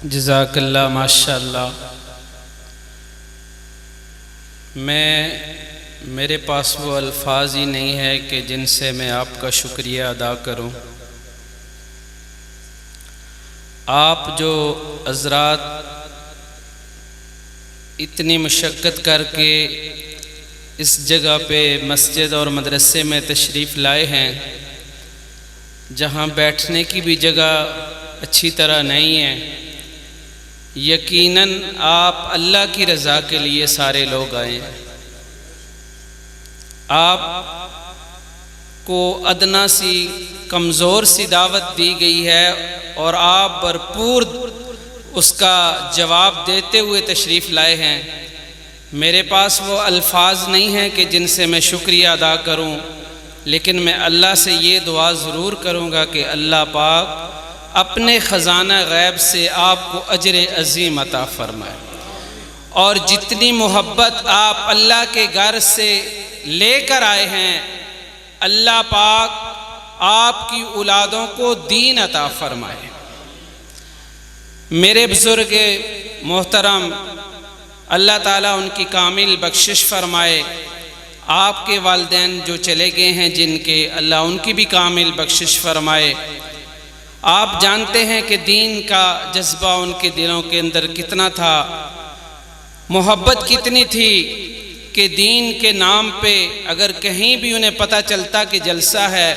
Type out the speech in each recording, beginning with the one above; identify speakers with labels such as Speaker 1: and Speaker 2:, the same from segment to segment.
Speaker 1: جزاک اللہ ماشاء اللہ۔ میرے پاس وہ الفاظ ہی نہیں ہے کہ جن سے میں آپ کا شکریہ ادا کروں۔ آپ جو حضرات اتنی مشقت کر کے اس جگہ پہ مسجد اور مدرسے میں تشریف لائے ہیں، جہاں بیٹھنے کی بھی جگہ اچھی طرح نہیں ہے، یقیناً آپ اللہ کی رضا کے لیے سارے لوگ آئے ہیں۔ آپ کو ادنا سی کمزور سی دعوت دی گئی ہے اور آپ بھرپور اس کا جواب دیتے ہوئے تشریف لائے ہیں۔ میرے پاس وہ الفاظ نہیں ہیں کہ جن سے میں شکریہ ادا کروں، لیکن میں اللہ سے یہ دعا ضرور کروں گا کہ اللہ پاک اپنے خزانہ غیب سے آپ کو اجر عظیم عطا فرمائے، اور جتنی محبت آپ اللہ کے گھر سے لے کر آئے ہیں، اللہ پاک آپ کی اولادوں کو دین عطا فرمائے۔ میرے بزرگ محترم، اللہ تعالیٰ ان کی کامل بخشش فرمائے۔ آپ کے والدین جو چلے گئے ہیں جن کے، اللہ ان کی بھی کامل بخشش فرمائے۔ آپ جانتے ہیں کہ دین کا جذبہ ان کے دلوں کے اندر کتنا تھا، محبت کتنی تھی کہ دین کے نام پہ اگر کہیں بھی انہیں پتہ چلتا کہ جلسہ ہے،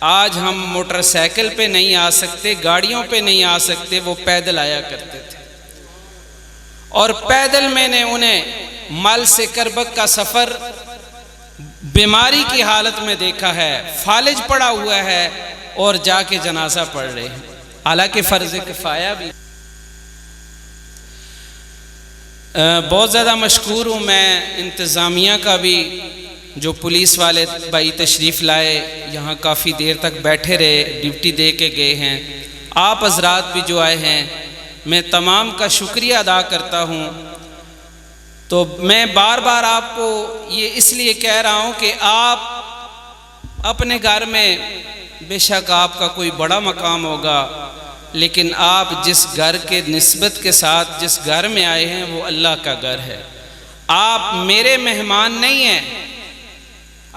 Speaker 1: آج ہم موٹر سائیکل پہ نہیں آ سکتے، گاڑیوں پہ نہیں آ سکتے، وہ پیدل آیا کرتے تھے، اور پیدل میں نے انہیں مال سے کربک کا سفر بیماری کی حالت میں دیکھا ہے، فالج پڑا ہوا ہے اور جا کے جنازہ پڑھ رہے ہیں، حالانکہ فرض کفایہ بھی۔ بہت زیادہ مشکور ہوں میں انتظامیہ کا بھی، جو پولیس والے بھائی تشریف لائے، یہاں کافی دیر تک بیٹھے رہے، ڈیوٹی دے کے گئے ہیں۔ آپ حضرات بھی جو آئے ہیں، میں تمام کا شکریہ ادا کرتا ہوں۔ تو میں بار بار آپ کو یہ اس لیے کہہ رہا ہوں کہ آپ اپنے گھر میں بے شک آپ کا کوئی بڑا مقام ہوگا، لیکن آپ جس گھر کے نسبت کے ساتھ جس گھر میں آئے ہیں وہ اللہ کا گھر ہے۔ آپ میرے مہمان نہیں ہیں،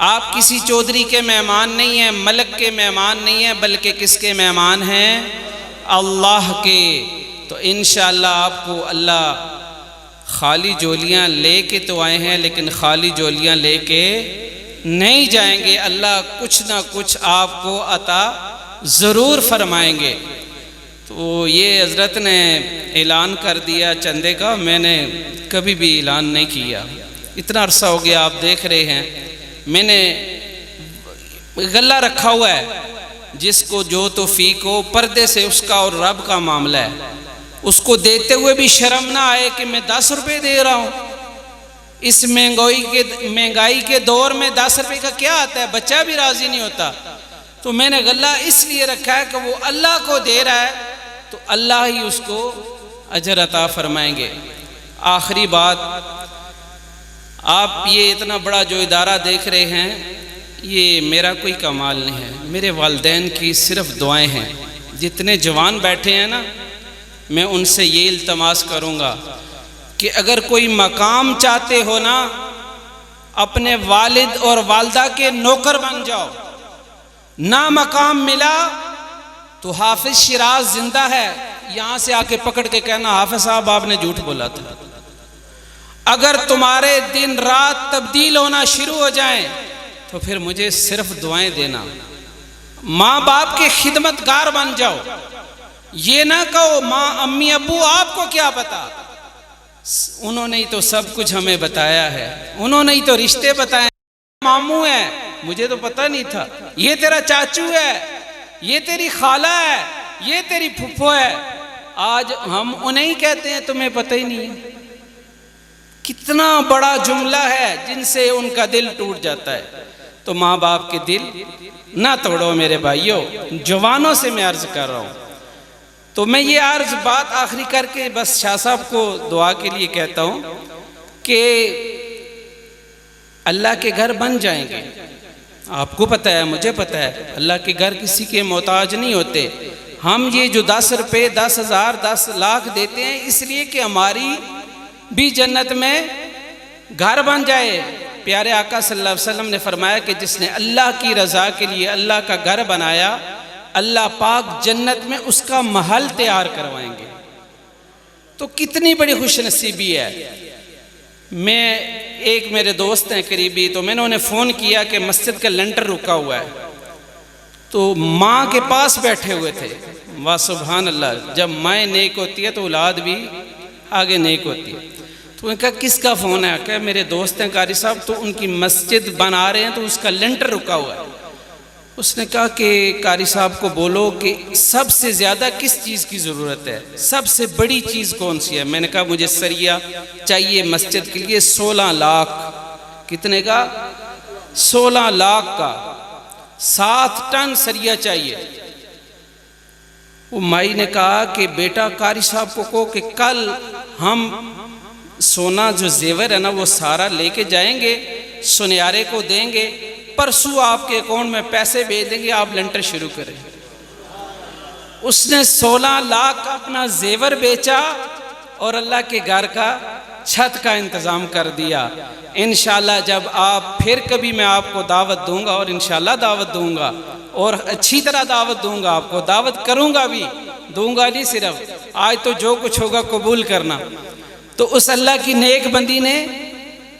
Speaker 1: آپ کسی چودھری کے مہمان نہیں ہیں، ملک کے مہمان نہیں ہیں، بلکہ کس کے مہمان ہیں؟ اللہ کے۔ تو انشاءاللہ آپ کو اللہ خالی جولیاں لے کے تو آئے ہیں، لیکن خالی جولیاں لے کے نہیں جائیں گے، اللہ کچھ نہ کچھ آپ کو عطا ضرور فرمائیں گے۔ تو یہ حضرت نے اعلان کر دیا چندے کا، میں نے کبھی بھی اعلان نہیں کیا، اتنا عرصہ ہو گیا آپ دیکھ رہے ہیں۔ میں نے غلہ رکھا ہوا ہے، جس کو جو توفیق ہو، پردے سے اس کا اور رب کا معاملہ ہے، اس کو دیتے ہوئے بھی شرم نہ آئے کہ میں 10 روپے دے رہا ہوں۔ اس مہنگائی کے دور میں 10 روپے کا کیا آتا ہے، بچہ بھی راضی نہیں ہوتا۔ تو میں نے غلہ اس لیے رکھا ہے کہ وہ اللہ کو دے رہا ہے تو اللہ ہی اس کو اجر عطا فرمائیں گے۔ آخری بات، آپ یہ اتنا بڑا جو ادارہ دیکھ رہے ہیں، یہ میرا کوئی کمال نہیں ہے، میرے والدین کی صرف دعائیں ہیں۔ جتنے جوان بیٹھے ہیں نا، میں ان سے یہ التماس کروں گا کہ اگر کوئی مقام چاہتے ہو نا، اپنے والد اور والدہ کے نوکر بن جاؤ۔ نہ مقام ملا تو حافظ شیراز زندہ ہے، یہاں سے آ کے پکڑ کے کہنا حافظ صاحب آپ نے جھوٹ بولا تھا۔ اگر تمہارے دن رات تبدیل ہونا شروع ہو جائیں تو پھر مجھے صرف دعائیں دینا۔ ماں باپ کے خدمت گار بن جاؤ، یہ نہ کہو ماں امی ابو آپ کو کیا پتا، انہوں نے ہی تو سب کچھ ہمیں بتایا ہے، انہوں نے ہی تو رشتے بتائے ہیں، ماموں ہے مجھے تو پتہ نہیں تھا، یہ تیرا چاچو ہے، یہ تیری خالہ ہے، یہ تیری پھپھو ہے۔ آج ہم انہیں ہی کہتے ہیں تمہیں پتہ ہی نہیں ہے۔ کتنا بڑا جملہ ہے جن سے ان کا دل ٹوٹ جاتا ہے۔ تو ماں باپ کے دل نہ توڑو میرے بھائیوں، جوانوں سے میں عرض کر رہا ہوں۔ تو میں یہ عرض بات آخری کر کے بس شاہ صاحب کو دعا کے لیے کہتا ہوں کہ اللہ کے گھر بن جائیں گے۔ آپ کو پتہ ہے، مجھے پتہ ہے، اللہ کے گھر کسی کے محتاج نہیں ہوتے، ہم یہ جو 10 روپے 10,000 10 لاکھ دیتے ہیں اس لیے کہ ہماری بھی جنت میں گھر بن جائے۔ پیارے آقا صلی اللہ علیہ وسلم نے فرمایا کہ جس نے اللہ کی رضا کے لیے اللہ کا گھر بنایا، اللہ پاک جنت میں اس کا محل تیار کروائیں گے۔ تو کتنی بڑی خوش نصیبی ہے۔ ایک میرے دوست ہیں قریبی، تو میں نے انہیں فون کیا کہ مسجد کا لنٹر رکا ہوا ہے، تو ماں کے پاس بیٹھے ہوئے تھے۔ واہ سبحان اللہ، جب مائیں نیک ہوتی ہے تو اولاد بھی آگے نیک ہوتی ہے۔ تو انہوں نے کہا کس کا فون ہے؟ کہ میرے دوست ہیں قاری صاحب، تو ان کی مسجد بنا رہے ہیں تو اس کا لنٹر رکا ہوا ہے۔ اس نے کہا کہ قاری صاحب کو بولو کہ سب سے زیادہ کس چیز کی ضرورت ہے، سب سے بڑی چیز کون سی ہے؟ میں نے کہا مجھے سریہ چاہیے مسجد کے لیے 16 لاکھ۔ کتنے کا؟ 16 لاکھ کا، 7 ٹن سریہ چاہیے۔ وہ مائی نے کہا کہ بیٹا قاری صاحب کو کہو کہ کل ہم سونا جو زیور ہے نا وہ سارا لے کے جائیں گے، سنیارے کو دیں گے، پرسوں آپ کے اکاؤنٹ میں پیسے بھیج دیں گے، آپ لنٹر شروع کریں۔ اس نے 16 لاکھ کا اپنا زیور بیچا اور اللہ کے گھر کا چھت کا انتظام کر دیا۔ انشاءاللہ جب آپ پھر کبھی میں آپ کو دعوت دوں گا، اور انشاءاللہ دعوت دوں گا، اور اچھی طرح دعوت دوں گا، آپ کو دعوت کروں گا بھی، دوں گا نہیں صرف، آج تو جو کچھ ہوگا قبول کرنا۔ تو اس اللہ کی نیک بندی نے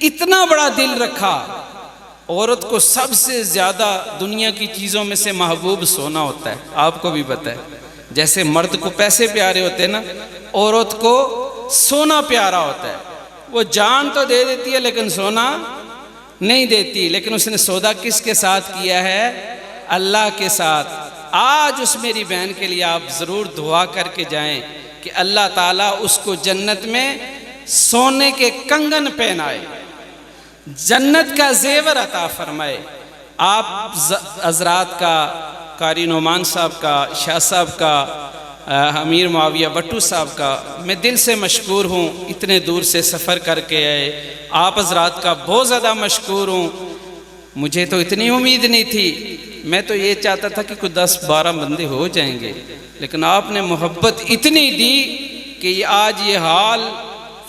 Speaker 1: اتنا بڑا دل رکھا۔ عورت کو سب سے زیادہ دنیا کی چیزوں میں سے محبوب سونا ہوتا ہے، آپ کو بھی پتہ ہے۔ جیسے مرد کو پیسے پیارے ہوتے ہیں نا، عورت کو سونا پیارا ہوتا ہے۔ وہ جان تو دے دیتی ہے لیکن سونا نہیں دیتی۔ لیکن اس نے سودا کس کے ساتھ کیا ہے؟ اللہ کے ساتھ۔ آج اس میری بہن کے لیے آپ ضرور دعا کر کے جائیں کہ اللہ تعالیٰ اس کو جنت میں سونے کے کنگن پہنائے، جنت کا زیور عطا فرمائے۔ آپ حضرات کا، قاری نعمان صاحب کا، شاہ صاحب کا، امیر معاویہ بٹو صاحب کا میں دل سے مشکور ہوں، اتنے دور سے سفر کر کے آئے۔ آپ حضرات کا بہت زیادہ مشکور ہوں۔ مجھے تو اتنی امید نہیں تھی، میں تو یہ چاہتا تھا کہ کوئی 10-12 بندے ہو جائیں گے، لیکن آپ نے محبت اتنی دی کہ آج یہ حال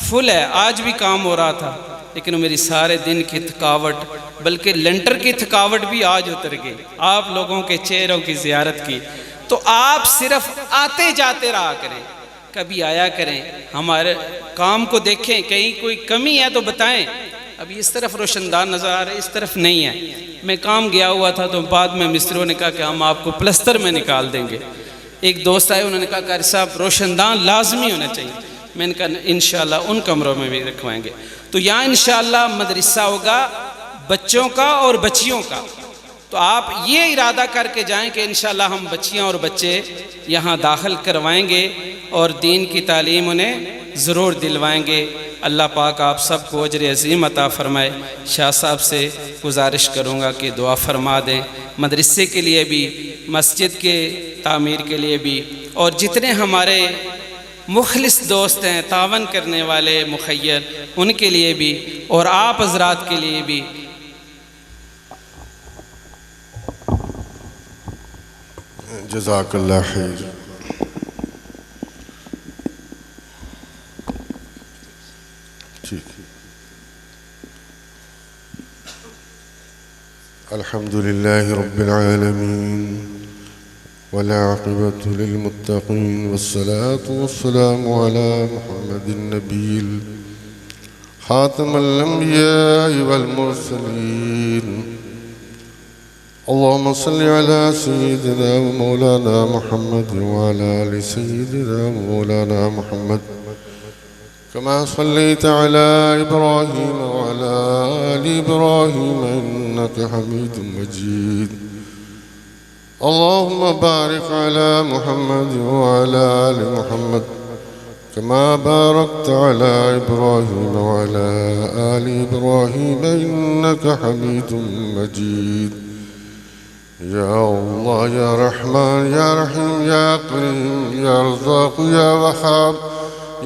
Speaker 1: فل ہے۔ آج بھی کام ہو رہا تھا، لیکن میری سارے دن کی تھکاوٹ، بلکہ لنٹر کی تھکاوٹ بھی آج اتر گئی آپ لوگوں کے چہروں کی زیارت کی۔ تو آپ صرف آتے جاتے رہا کریں، کبھی آیا کریں، ہمارے کام کو دیکھیں، کہیں کوئی کمی ہے تو بتائیں۔ ابھی اس طرف روشن دان نظر آ رہے، اس طرف نہیں ہے۔ میں کام گیا ہوا تھا تو بعد میں مستریوں نے کہا کہ ہم آپ کو پلستر میں نکال دیں گے۔ ایک دوست آئے، انہوں نے کہا قاری صاحب روشن دان لازمی ہونا چاہیے۔ میں نے کہا انشاءاللہ ان کمروں میں بھی رکھوائیں گے۔ تو یہاں انشاءاللہ مدرسہ ہوگا بچوں کا اور بچیوں کا۔ تو آپ یہ ارادہ کر کے جائیں کہ انشاءاللہ ہم بچیاں اور بچے یہاں داخل کروائیں گے اور دین کی تعلیم انہیں ضرور دلوائیں گے۔ اللہ پاک آپ سب کو اجر عظیم عطا فرمائے۔ شاہ صاحب سے گزارش کروں گا کہ دعا فرما دیں، مدرسے کے لیے بھی، مسجد کے تعمیر کے لیے بھی، اور جتنے ہمارے مخلص دوست ہیں، تعاون کرنے والے مخیر، ان کے لیے بھی، اور آپ حضرات کے لیے بھی۔
Speaker 2: جزاک اللہ خیر۔ الحمد لله رب العالمين والعاقبة للمتقين والصلاة والسلام على محمد النبي خاتم الأنبياء والمرسلين اللهم صل على سيدنا ومولانا محمد وعلى آل سيدنا ومولانا محمد كما صليت على إبراهيم وعلى آل إبراهيم إنك حميد مجيد اللهم بارك على محمد وعلى آل محمد كما باركت على إبراهيم وعلى آل إبراهيم إنك حميد مجيد يا الله يا رحمن يا رحيم يا كريم يا رزاق يا وهاب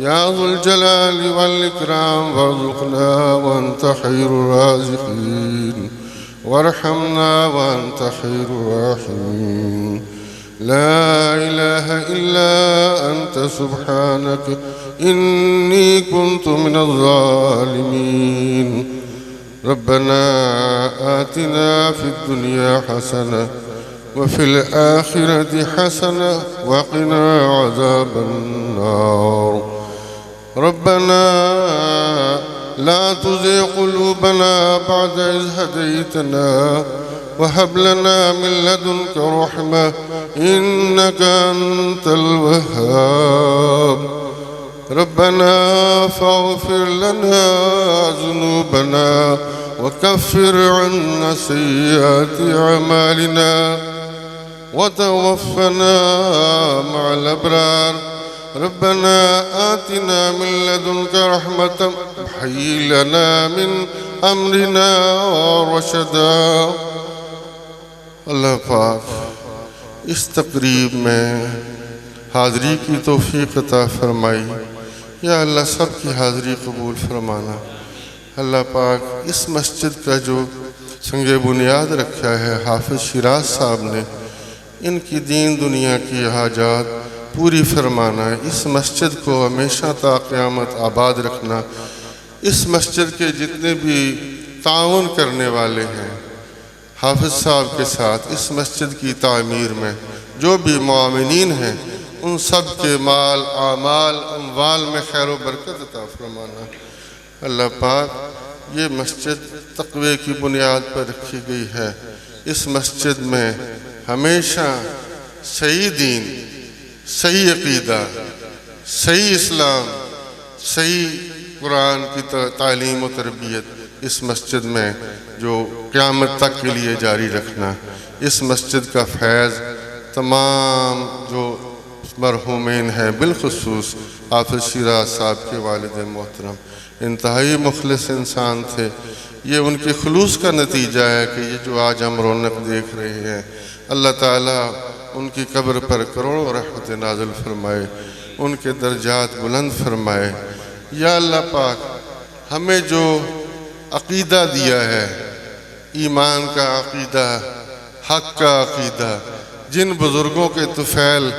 Speaker 2: يا ذو الجلال والإكرام وارزقنا وأنت خير الرازقين وارحمنا وأنت خير الراحمين لا إله إلا أنت سبحانك إني كنت من الظالمين ربنا آتنا في الدنيا حسنة وفي الآخرة حسنة وقنا عذاب النار ربنا لا تزغ قلوبنا بعد إذ هديتنا وهب لنا من لدنك رحمة إنك أنت الوهاب ربنا فاغفر لنا ذنوبنا وكفر عنا سيئات أعمالنا وتوفنا مع الأبرار ربنا آتنا من لدنك رحمة وهيئ لنا من أمرنا رشدا اللہ پاک اس تقریب میں حاضری کی توفیق عطا فرمائی یا اللہ سب کی حاضری قبول فرمانا اللہ پاک اس مسجد کا جو سنگ بنیاد رکھا ہے حافظ شیراز صاحب نے ان کی دین دنیا کی حاجات پوری فرمانا اس مسجد کو ہمیشہ تا قیامت آباد رکھنا اس مسجد کے جتنے بھی تعاون کرنے والے ہیں حافظ صاحب کے ساتھ اس مسجد کی تعمیر میں جو بھی معاونین ہیں ان سب کے مال اعمال اموال میں خیر و برکت عطا فرمانا اللہ پاک یہ مسجد تقوی کی بنیاد پر رکھی گئی ہے اس مسجد میں ہمیشہ صحیح دین صحیح عقیدہ صحیح اسلام صحیح قرآن کی تعلیم و تربیت اس مسجد میں جو قیامت تک کے لیے جاری رکھنا اس مسجد کا فیض تمام جو مرحومین ہیں بالخصوص حافظ شیراز صاحب کے والد محترم انتہائی مخلص انسان تھے یہ ان کے خلوص کا نتیجہ ہے کہ یہ جو آج ہم رونق دیکھ رہے ہیں اللہ تعالیٰ ان کی قبر پر کروڑوں رحمت نازل فرمائے ان کے درجات بلند فرمائے یا اللہ پاک ہمیں جو عقیدہ دیا ہے ایمان کا عقیدہ حق کا عقیدہ جن بزرگوں کے طفیل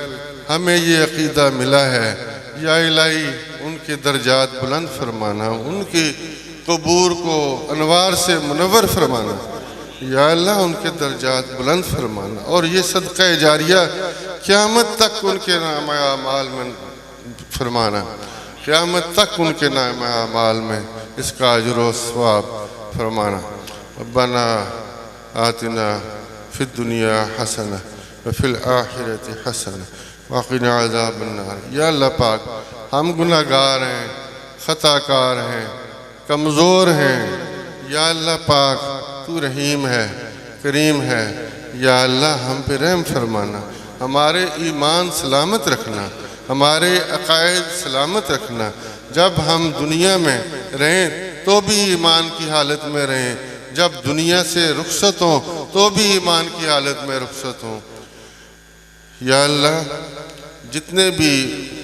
Speaker 2: ہمیں یہ عقیدہ ملا ہے یا الہی ان کے درجات بلند فرمانا ان کی قبور کو انوار سے منور فرمانا یا اللہ ان کے درجات بلند فرمانا اور یہ صدقہ جاریہ قیامت تک ان کے نام اعمال میں فرمانا قیامت تک ان کے نام اعمال میں اس کا اجر و ثواب فرمانا ربنا آتنا فی الدنیا حسنہ وفی الآخرۃ حسنہ وقنا عذاب النار یا اللہ پاک ہم گناہ گار ہیں خطا کار ہیں کمزور ہیں یا اللہ پاک تو رحیم ہے کریم ہے یا اللہ ہم پہ رحم فرمانا ہمارے ایمان سلامت رکھنا ہمارے عقائد سلامت رکھنا جب ہم دنیا میں رہیں تو بھی ایمان کی حالت میں رہیں جب دنیا سے رخصت ہوں تو بھی ایمان کی حالت میں رخصت ہوں یا اللہ جتنے بھی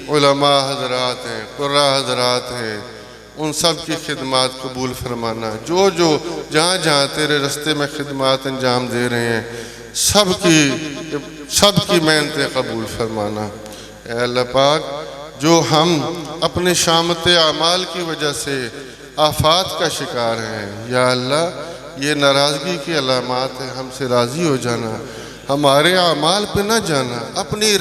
Speaker 2: علماء حضرات ہیں قراء حضرات ہیں ان سب کی خدمات قبول فرمانا جو جہاں جہاں تیرے رستے میں خدمات انجام دے رہے ہیں سب کی محنتیں قبول فرمانا اے اللہ پاک جو ہم اپنے شامت اعمال کی وجہ سے آفات کا شکار ہیں یا اللہ یہ ناراضگی کی علامات ہے ہم سے راضی ہو جانا ہمارے اعمال پہ نہ جانا اپنی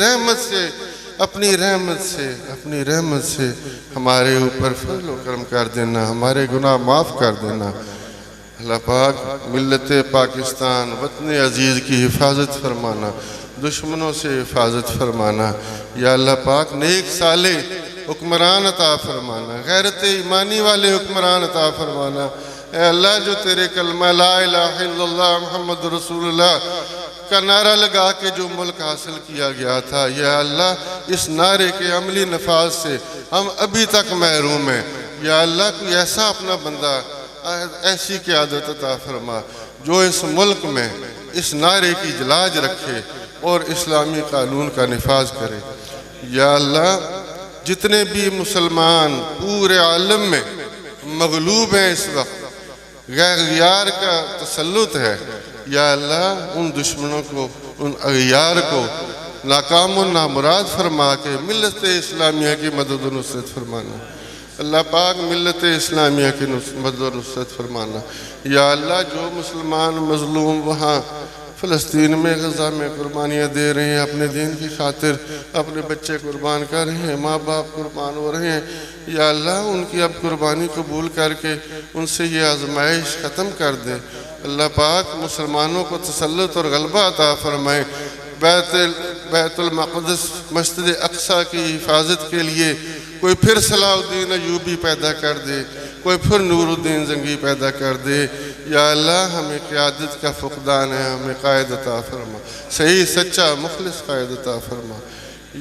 Speaker 2: رحمت سے ہمارے اوپر فضل و کرم کر دینا ہمارے گناہ معاف کر دینا اللہ پاک ملت پاکستان وطن عزیز کی حفاظت فرمانا دشمنوں سے حفاظت فرمانا یا اللہ پاک نیک صالح حکمران عطا فرمانا غیرت ایمانی والے حکمران عطا فرمانا اے اللہ جو تیرے کلمہ لا الہ الا اللہ محمد رسول اللہ کا نعرہ لگا کے جو ملک حاصل کیا گیا تھا یا اللہ اس نعرے کے عملی نفاذ سے ہم ابھی تک محروم ہیں یا اللہ کوئی ایسا اپنا بندہ ایسی قیادت عطا فرما جو اس ملک میں اس نعرے کی جلاج رکھے اور اسلامی قانون کا نفاذ کرے یا اللہ جتنے بھی مسلمان پورے عالم میں مغلوب ہیں اس وقت غیر کا تسلط ہے یا اللہ ان دشمنوں کو ان اغیار کو ناکام و نامراد فرما کے ملت اسلامیہ کی مدد و نصرت فرمانا۔ اللہ پاک ملت اسلامیہ کی مدد و نصرت فرمانا۔ یا اللہ جو مسلمان مظلوم وہاں فلسطین میں غزہ میں قربانیاں دے رہے ہیں، اپنے دین کی خاطر اپنے بچے قربان کر رہے ہیں، ماں باپ قربان ہو رہے ہیں، یا اللہ ان کی اب قربانی قبول کر کے ان سے یہ آزمائش ختم کر دے۔ اللہ پاک مسلمانوں کو تسلط اور غلبہ عطا فرمائے۔ بیت المقدس مسجد اقصیٰ کی حفاظت کے لیے کوئی پھر صلاح الدین ایوبی پیدا کر دے، کوئی پھر نور الدین زنگی پیدا کر دے۔ یا اللہ ہمیں قیادت کا فقدان ہے، ہمیں قائد عطا فرما، صحیح سچا مخلص قائد عطا فرما۔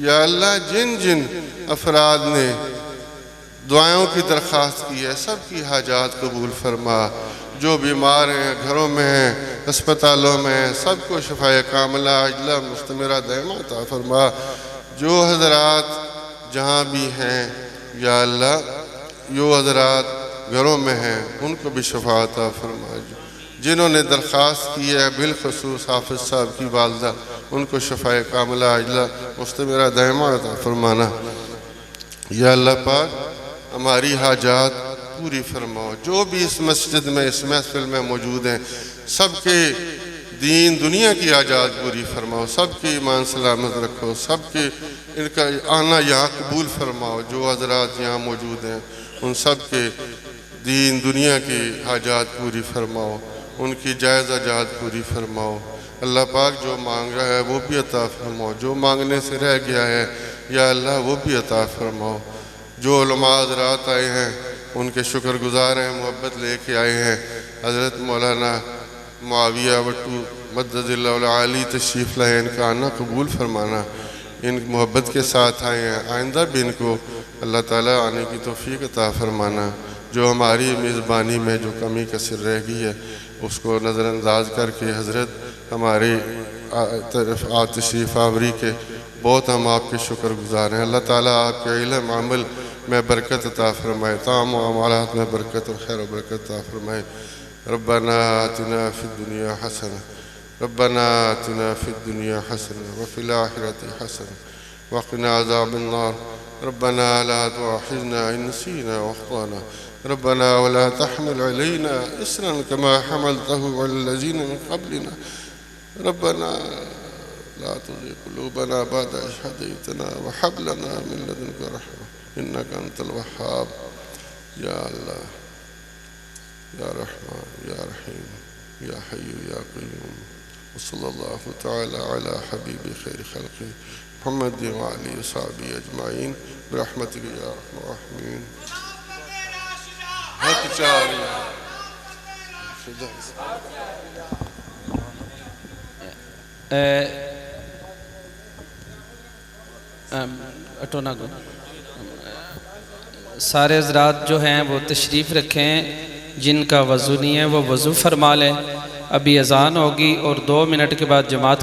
Speaker 2: یا اللہ جن جن افراد نے دعائوں کی درخواست کی ہے سب کی حاجات قبول فرما۔ جو بیمار ہیں، گھروں میں ہیں، اسپتالوں میں ہیں، سب کو شفائے کاملہ عاجلہ مستمرہ دائمہ عطا فرما۔ جو حضرات جہاں بھی ہیں یا اللہ جو حضرات گھروں میں ہیں ان کو بھی شفا عطا فرما۔ جنہوں نے درخواست کی ہے بالخصوص حافظ صاحب کی والدہ ان کو شفائے کاملہ عاجلہ مستمرہ دائمہ عطا فرمانا۔ یا اللہ پاک ہماری حاجات پوری فرماؤ۔ جو بھی اس مسجد میں اس محفل میں موجود ہیں سب کے دین دنیا کی حاجات پوری فرماؤ، سب کی ایمان سلامت رکھو، سب کے ان کا آنا یہاں قبول فرماؤ۔ جو حضرات یہاں موجود ہیں ان سب کے دین دنیا کی حاجات پوری فرماؤ، ان کی جائز حاجات پوری فرماؤ۔ اللہ پاک جو مانگ رہا ہے وہ بھی عطا فرماؤ، جو مانگنے سے رہ گیا ہے یا اللہ وہ بھی عطا فرماؤ۔ جو علماء حضرات آئے ہیں ان کے شکر گزار ہیں، محبت لے کے آئے ہیں۔ حضرت مولانا معاویہ وٹو مدد اللہ العالی تشریف لائے، ان کا آنا قبول فرمانا۔ ان محبت کے ساتھ آئے ہیں، آئندہ بھی ان کو اللہ تعالیٰ آنے کی توفیق عطا فرمانا۔ جو ہماری میزبانی میں جو کمی کثر رہ گئی ہے اس کو نظر انداز کر کے حضرت ہماری طرف تشریف آوری کے بہت ہم آپ کے شکر گزار ہیں۔ اللہ تعالیٰ آپ کے علم عمل میں برکت عطا فرمائے، تمام معاملات میں برکت اور خیر و برکت عطا فرمائے۔ ربنا آتنا فی الدنیا حسنہ ربنا آتنا فی الدنیا حسنہ وفی الآخرۃ حسنہ وقنا عذاب النار۔ ربنا لا تؤاخذنا إن نسينا واخطأنا ربنا ولا تحمل علينا إصرا كما حملته على الذين من قبلنا ربنا لا تزغ قلوبنا بعد إذ هديتنا وهب لنا من لدنك رحمة إنك أنت الوهاب۔ يا الله يا رحمن يا رحيم يا حي يا قيوم، وصلى الله تعالى على حبيب خير خلقه محمد وعلى وصحبه أجمعين برحمتك يا أرحم الراحمين۔
Speaker 1: سارے حضرات جو ہیں وہ تشریف رکھیں، جن کا وضو نہیں ہے وہ وضو فرما لیں۔ ابھی اذان ہوگی اور 2 منٹ کے بعد جماعت